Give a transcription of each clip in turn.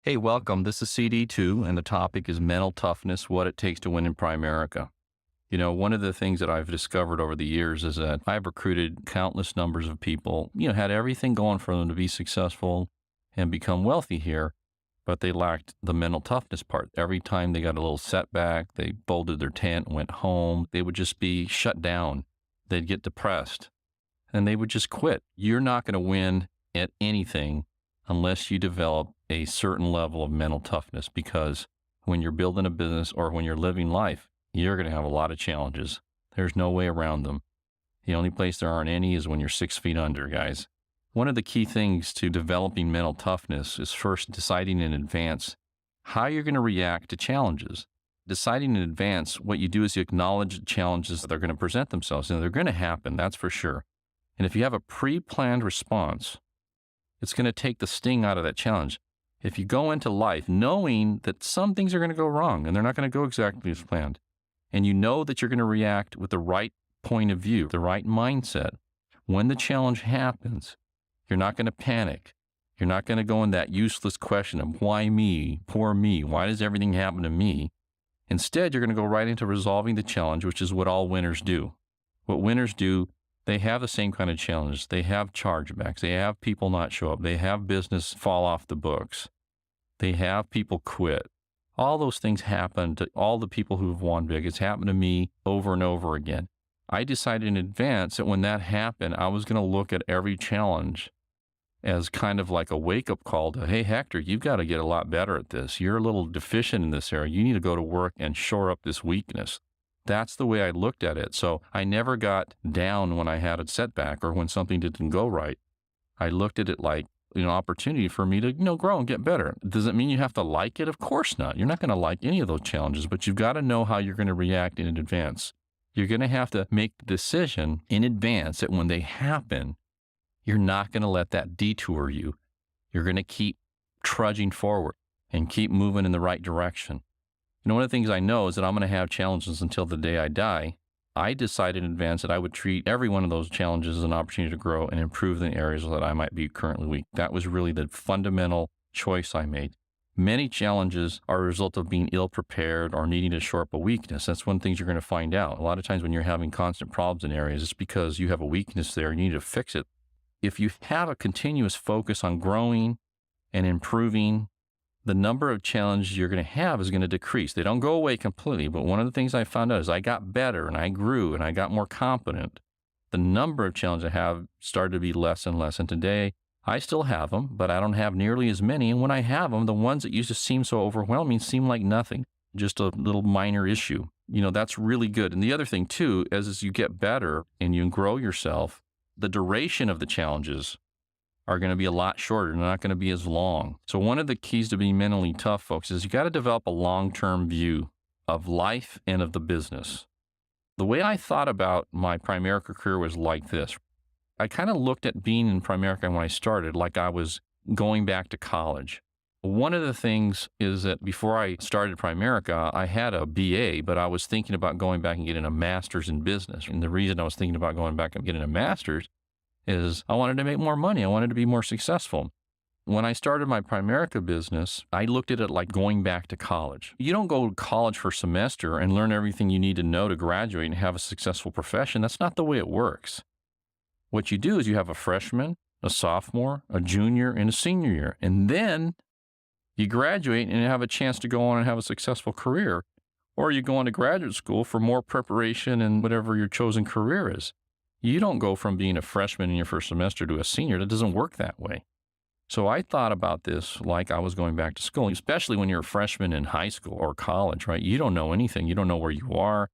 Hey, welcome. This is CD2, and the topic is mental toughness, what it takes to win in Primerica. One of the things that I've discovered over the years is that I've recruited countless numbers of people, had everything going for them to be successful and become wealthy here, but they lacked the mental toughness part. Every time they got a little setback, they bolted their tent, went home, they would just be shut down. They'd get depressed and they would just quit. You're not going to win at anything unless you develop a certain level of mental toughness, because when you're building a business or when you're living life, you're going to have a lot of challenges. There's no way around them. The only place there aren't any is when you're 6 feet under, guys. One of the key things to developing mental toughness is first deciding in advance how you're going to react to challenges. Deciding in advance, what you do is you acknowledge the challenges that are going to present themselves, and they're going to happen, that's for sure. And if you have a pre-planned response, it's going to take the sting out of that challenge. If you go into life knowing that some things are going to go wrong and they're not going to go exactly as planned, and you know that you're going to react with the right point of view, the right mindset, when the challenge happens, you're not going to panic. You're not going to go in that useless question of why me, poor me, why does everything happen to me? Instead, you're going to go right into resolving the challenge, which is what all winners do. What winners do, they have the same kind of challenges. They have chargebacks. They have people not show up. They have business fall off the books. They have people quit. All those things happen to all the people who have won big. It's happened to me over and over again. I decided in advance that when that happened, I was going to look at every challenge as kind of like a wake-up call to, hey, Hector, you've got to get a lot better at this. You're a little deficient in this area. You need to go to work and shore up this weakness. That's the way I looked at it. So I never got down when I had a setback or when something didn't go right. I looked at it like an opportunity for me to, grow and get better. Does it mean you have to like it? Of course not. You're not going to like any of those challenges, but you've got to know how you're going to react in advance. You're going to have to make the decision in advance that when they happen, you're not going to let that detour you. You're going to keep trudging forward and keep moving in the right direction. One of the things I know is that I'm going to have challenges until the day I die. I decided in advance that I would treat every one of those challenges as an opportunity to grow and improve in areas that I might be currently weak. That was really the fundamental choice I made. Many challenges are a result of being ill-prepared or needing to shore up a weakness. That's one of the things you're going to find out. A lot of times when you're having constant problems in areas, it's because you have a weakness there and you need to fix it. If you have a continuous focus on growing and improving, the number of challenges you're going to have is going to decrease. They don't go away completely, but one of the things I found out is I got better and I grew and I got more confident. The number of challenges I have started to be less and less. And today, I still have them, but I don't have nearly as many. And when I have them, the ones that used to seem so overwhelming seem like nothing, just a little minor issue. That's really good. And the other thing, too, as you get better and you grow yourself, the duration of the challenges are going to be a lot shorter. They're not going to be as long. So one of the keys to being mentally tough, folks, is you got to develop a long-term view of life and of the business. The way I thought about my Primerica career was like this. I kind of looked at being in Primerica when I started like I was going back to college. One of the things is that before I started Primerica, I had a BA, but I was thinking about going back and getting a master's in business. And the reason I was thinking about going back and getting a master's is I wanted to make more money. I wanted to be more successful. When I started my Primerica business, I looked at it like going back to college. You don't go to college for a semester and learn everything you need to know to graduate and have a successful profession. That's not the way it works. What you do is you have a freshman, a sophomore, a junior, and a senior year. And then you graduate and have a chance to go on and have a successful career. Or you go on to graduate school for more preparation in whatever your chosen career is. You don't go from being a freshman in your first semester to a senior. That doesn't work that way. So I thought about this like I was going back to school, especially when you're a freshman in high school or college, right? You don't know anything. You don't know where you are.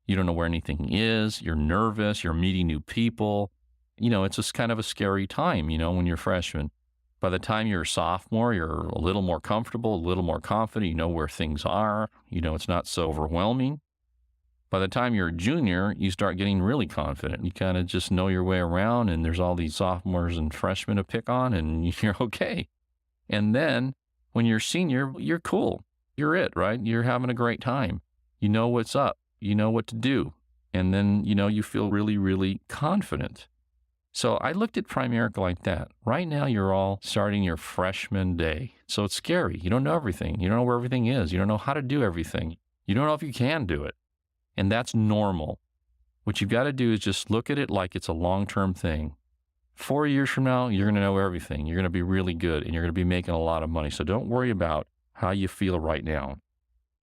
You don't know where anything is. You're nervous. You're meeting new people. It's just kind of a scary time, when you're a freshman. By the time you're a sophomore, you're a little more comfortable, a little more confident. You know where things are. It's not so overwhelming. By the time you're a junior, you start getting really confident. You kind of just know your way around, and there's all these sophomores and freshmen to pick on, and you're okay. And then when you're a senior, you're cool. You're it, right? You're having a great time. You know what's up. You know what to do. And then, you feel really, really confident. So I looked at Primerica like that. Right now, you're all starting your freshman day. So it's scary. You don't know everything. You don't know where everything is. You don't know how to do everything. You don't know if you can do it. And that's normal. What you've got to do is just look at it like it's a long-term thing. 4 years from now, you're going to know everything. You're going to be really good and you're going to be making a lot of money. So don't worry about how you feel right now.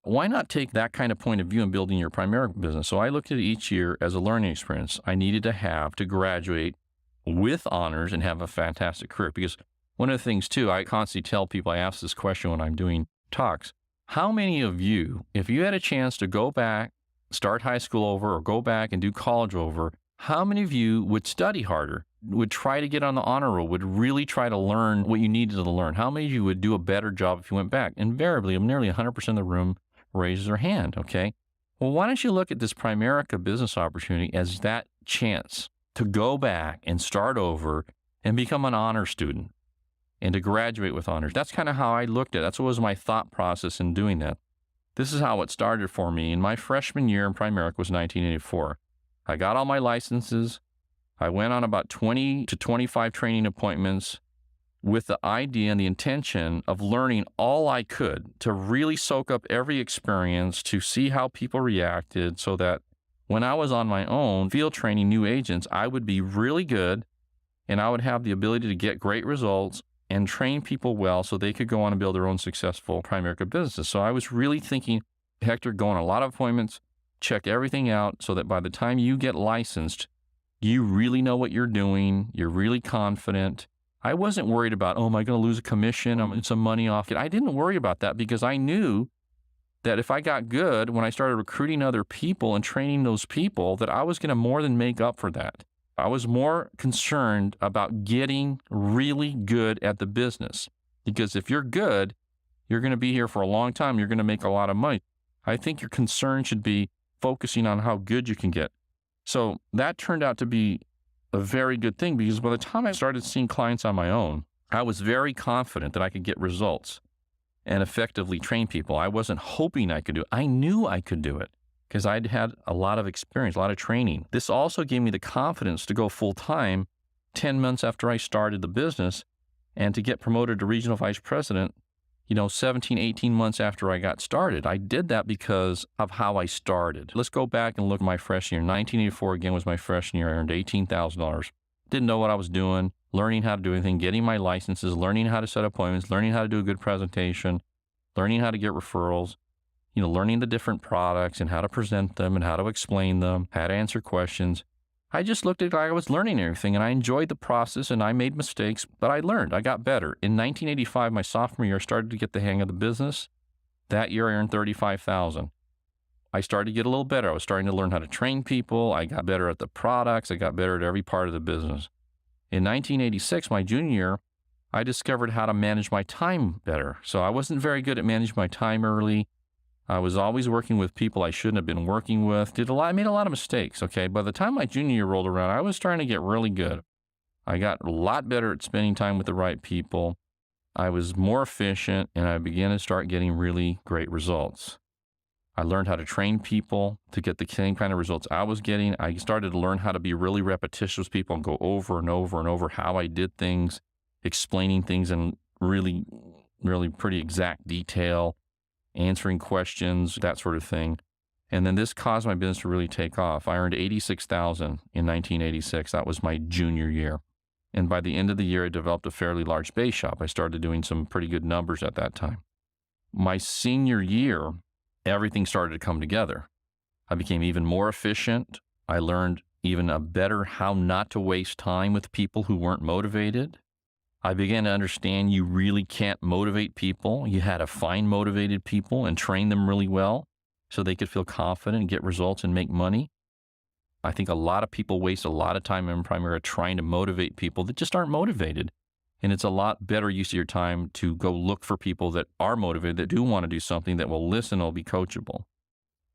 Why not take that kind of point of view in building your Primerica business? So I looked at each year as a learning experience I needed to have to graduate with honors and have a fantastic career. Because one of the things, too, I constantly tell people, I ask this question when I'm doing talks, how many of you, if you had a chance to go back, start high school over, or go back and do college over, how many of you would study harder, would try to get on the honor roll, would really try to learn what you needed to learn? How many of you would do a better job if you went back? Invariably, nearly 100% of the room raises their hand, okay? Well, why don't you look at this Primerica business opportunity as that chance to go back and start over and become an honor student and to graduate with honors? That's kind of how I looked at it. That's what was my thought process in doing that. This is how it started for me. In my freshman year in Primerica was 1984. I got all my licenses. I went on about 20 to 25 training appointments with the idea and the intention of learning all I could to really soak up every experience, to see how people reacted, so that when I was on my own field training new agents, I would be really good and I would have the ability to get great results and train people well so they could go on and build their own successful Primerica businesses. So I was really thinking, Hector, go on a lot of appointments, check everything out so that by the time you get licensed, you really know what you're doing. You're really confident. I wasn't worried about, oh, am I going to lose a commission? I'm some money off it. I didn't worry about that because I knew that if I got good, when I started recruiting other people and training those people, that I was going to more than make up for that. I was more concerned about getting really good at the business, because if you're good, you're going to be here for a long time. You're going to make a lot of money. I think your concern should be focusing on how good you can get. So that turned out to be a very good thing, because by the time I started seeing clients on my own, I was very confident that I could get results and effectively train people. I wasn't hoping I could do it. I knew I could do it because I'd had a lot of experience, a lot of training. This also gave me the confidence to go full time 10 months after I started the business and to get promoted to regional vice president, 17, 18 months after I got started. I did that because of how I started. Let's go back and look at my freshman year. 1984 again was my freshman year. I earned $18,000. Didn't know what I was doing, learning how to do anything, getting my licenses, learning how to set appointments, learning how to do a good presentation, learning how to get referrals, learning the different products and how to present them and how to explain them, how to answer questions. I just looked at it like I was learning everything, and I enjoyed the process, and I made mistakes, but I learned. I got better. In 1985, my sophomore year, I started to get the hang of the business. That year, I earned $35,000. I started to get a little better. I was starting to learn how to train people. I got better at the products. I got better at every part of the business. In 1986, my junior year, I discovered how to manage my time better. So I wasn't very good at managing my time early. I was always working with people I shouldn't have been working with. I made a lot of mistakes, okay? By the time my junior year rolled around, I was starting to get really good. I got a lot better at spending time with the right people. I was more efficient, and I began to start getting really great results. I learned how to train people to get the same kind of results I was getting. I started to learn how to be really repetitious with people and go over and over and over how I did things, explaining things in really, really pretty exact detail, answering questions, that sort of thing. And then this caused my business to really take off. I earned $86,000 in 1986. That was my junior year. And by the end of the year, I developed a fairly large base shop. I started doing some pretty good numbers at that time. My senior year, everything started to come together. I became even more efficient. I learned even a better how not to waste time with people who weren't motivated. I began to understand you really can't motivate people. You had to find motivated people and train them really well so they could feel confident and get results and make money. I think a lot of people waste a lot of time in Primerica trying to motivate people that just aren't motivated. And it's a lot better use of your time to go look for people that are motivated, that do want to do something, that will listen, will be coachable.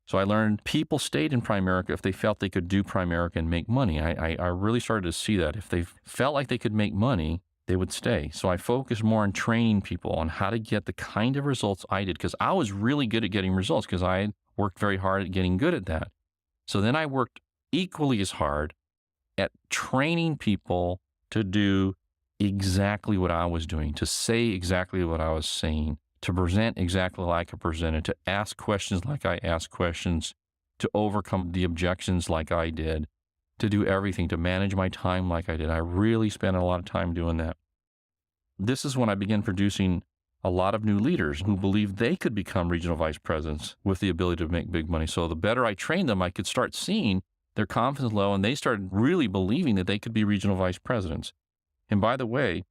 So I learned people stayed in Primerica if they felt they could do Primerica and make money. I really started to see that. If they felt like they could make money, they would stay. So I focused more on training people on how to get the kind of results I did, because I was really good at getting results because I had worked very hard at getting good at that. So then I worked equally as hard at training people to do exactly what I was doing, to say exactly what I was saying, to present exactly like I presented, to ask questions like I asked questions, to overcome the objections like I did, to do everything, to manage my time like I did. I really spent a lot of time doing that. This is when I began producing a lot of new leaders who believed they could become regional vice presidents with the ability to make big money. So the better I trained them, I could start seeing their confidence low, and they started really believing that they could be regional vice presidents. And by the way,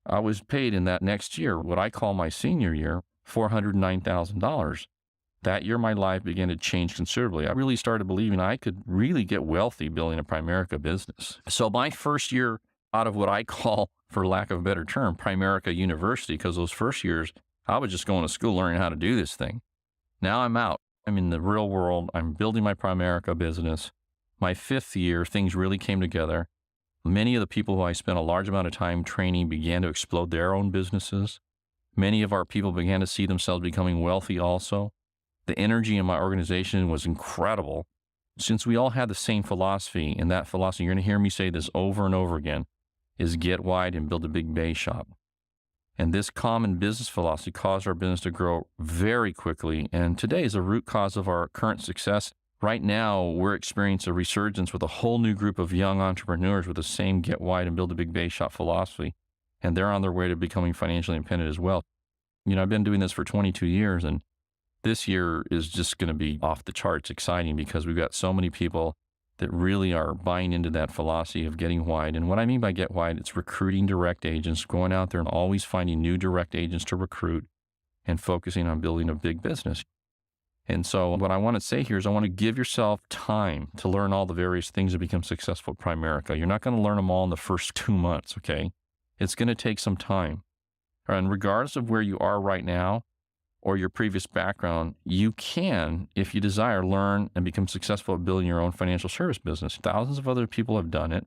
I was paid in that next year, what I call my senior year, $409,000. That year, my life began to change considerably. I really started believing I could really get wealthy building a Primerica business. So my first year out of what I call, for lack of a better term, Primerica University, because those first years, I was just going to school learning how to do this thing. Now I'm out. I'm in the real world. I'm building my Primerica business. My fifth year, things really came together. Many of the people who I spent a large amount of time training began to explode their own businesses. Many of our people began to see themselves becoming wealthy also. The energy in my organization was incredible. Since we all had the same philosophy, and that philosophy, you're going to hear me say this over and over again, is get wide and build a big bay shop. And this common business philosophy caused our business to grow very quickly, and today is a root cause of our current success. Right now, we're experiencing a resurgence with a whole new group of young entrepreneurs with the same get wide and build a big bay shop philosophy, and they're on their way to becoming financially independent as well. You know, I've been doing this for 22 years, and this year is just going to be off the charts exciting because we've got so many people that really are buying into that philosophy of getting wide. And what I mean by get wide, it's recruiting direct agents, going out there and always finding new direct agents to recruit and focusing on building a big business. And so what I want to say here is I want to give yourself time to learn all the various things to become successful at Primerica. You're not going to learn them all in the first 2 months, okay? It's going to take some time. And regardless of where you are right now or your previous background, you can, if you desire, learn and become successful at building your own financial service business. Thousands of other people have done it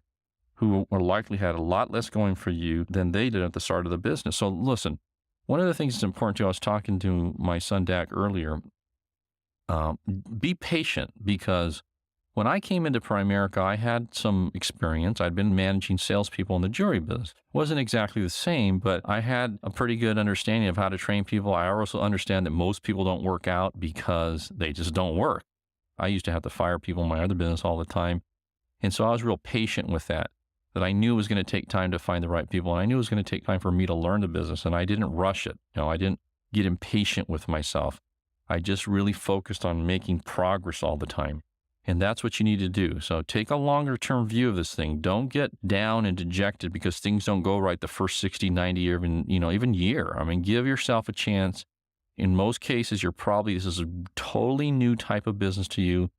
who are likely had a lot less going for you than they did at the start of the business. So listen, one of the things that's important too, I was talking to my son Dak earlier, be patient, because when I came into Primerica, I had some experience. I'd been managing salespeople in the jewelry business. It wasn't exactly the same, but I had a pretty good understanding of how to train people. I also understand that most people don't work out because they just don't work. I used to have to fire people in my other business all the time. And so I was real patient with that I knew it was going to take time to find the right people. And I knew it was going to take time for me to learn the business. And I didn't rush it. I didn't get impatient with myself. I just really focused on making progress all the time. And that's what you need to do. So take a longer term view of this thing. Don't get down and dejected because things don't go right the first 60, 90, or even year. I mean, give yourself a chance. In most cases, this is a totally new type of business to you,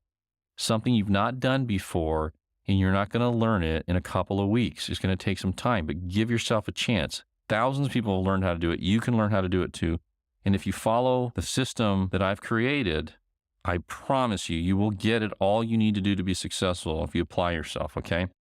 something you've not done before, and you're not going to learn it in a couple of weeks. It's going to take some time, but give yourself a chance. Thousands of people have learned how to do it. You can learn how to do it too. And if you follow the system that I've created, I promise you, you will get it all you need to do to be successful if you apply yourself, okay?